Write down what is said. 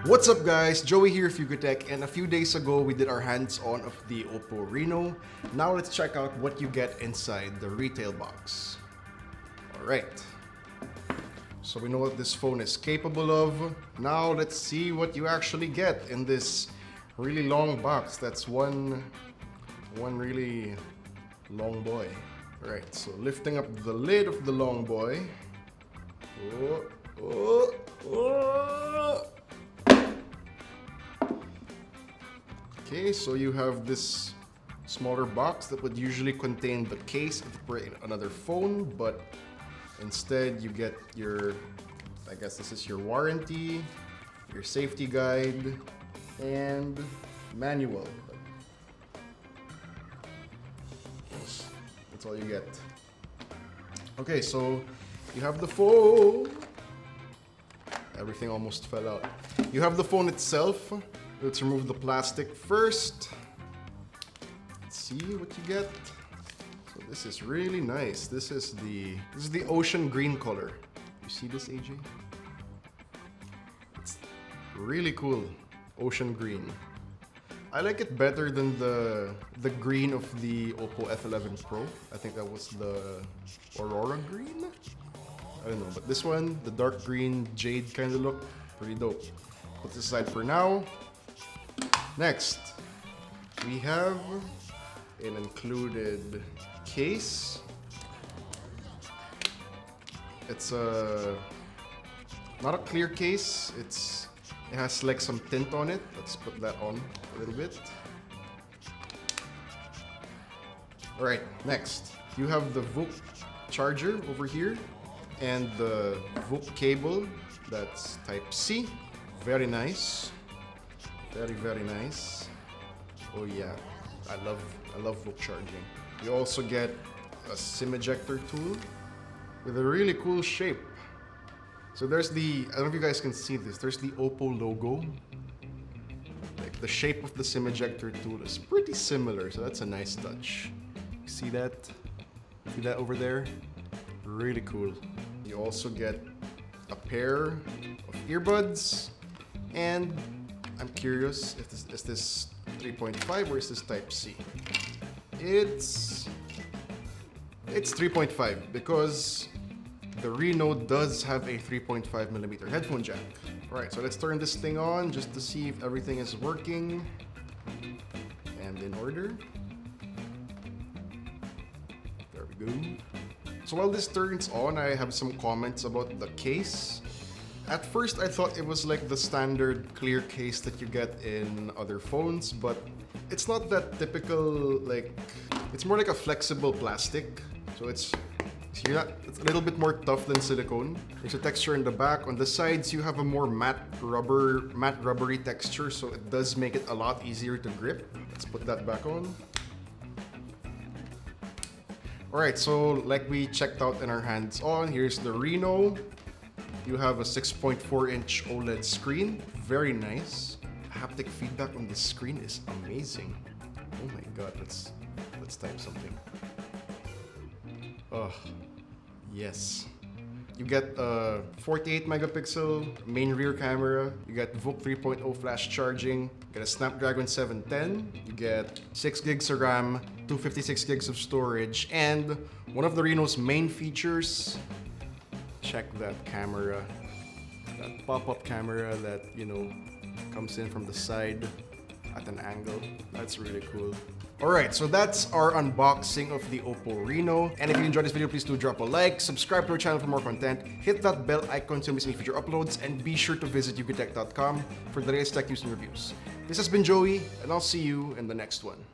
What's up guys, Joey here of YugaTech, and a few days ago we did our hands-on of the OPPO Reno. Now let's check out what you get inside the retail box. Alright, so we know what this phone is capable of. Now let's see what you actually get in this really long box. That's one really long boy. Alright, so lifting up the lid of the long boy. Okay, so you have this smaller box that would usually contain the case for another phone, but instead you get your, I guess this is your warranty, your safety guide, and manual. That's all you get. Okay, so you have the phone. Everything almost fell out. You have the phone itself. Let's remove the plastic first. Let's see what you get. So this is really nice. This is the ocean green color. You see this, AJ? It's really cool. Ocean green. I like it better than the green of the OPPO F11 Pro. I think that was the Aurora green? I don't know, but this one, the dark green jade kind of look, pretty dope. Put this aside for now. Next, we have an included case. It's not a clear case. It has like some tint on it. Let's put that on a little bit. All right, next, you have the VOOC charger over here and the VOOC cable. That's Type C. Very nice. Very nice. Oh yeah, I love VOOC charging. You also get a SIM ejector tool with a really cool shape. So there's the, I don't know if you guys can see this, there's the OPPO logo. Like the shape of the SIM ejector tool is pretty similar, so that's a nice touch. See that? See that over there? Really cool. You also get a pair of earbuds, and I'm curious if this is this 3.5 or is this Type C? It's 3.5 because the Reno does have a 3.5mm headphone jack. Alright, so let's turn this thing on just to see if everything is working and in order. There we go. So while this turns on, I have some comments about the case. At first, I thought it was like the standard clear case that you get in other phones, but it's not that typical, like, it's more like a flexible plastic. So it's a little bit more tough than silicone. There's a texture in the back. On the sides, you have a more matte rubbery texture, so it does make it a lot easier to grip. Let's put that back on. Alright, so like we checked out in our hands-on, here's the Reno. You have a 6.4-inch OLED screen, very nice. Haptic feedback on the screen is amazing. Oh my god, let's type something. Oh, yes. You get a 48 megapixel main rear camera. You get VOOC 3.0 flash charging. You get a Snapdragon 710. You get 6 gigs of RAM, 256 gigs of storage, and one of the Reno's main features. Check that camera, that pop-up camera that, you know, comes in from the side at an angle. That's really cool. Alright, so that's our unboxing of the OPPO Reno. And if you enjoyed this video, please do drop a like, subscribe to our channel for more content, hit that bell icon to miss any future uploads, and be sure to visit YugaTech.com for the latest tech news and reviews. This has been Joey, and I'll see you in the next one.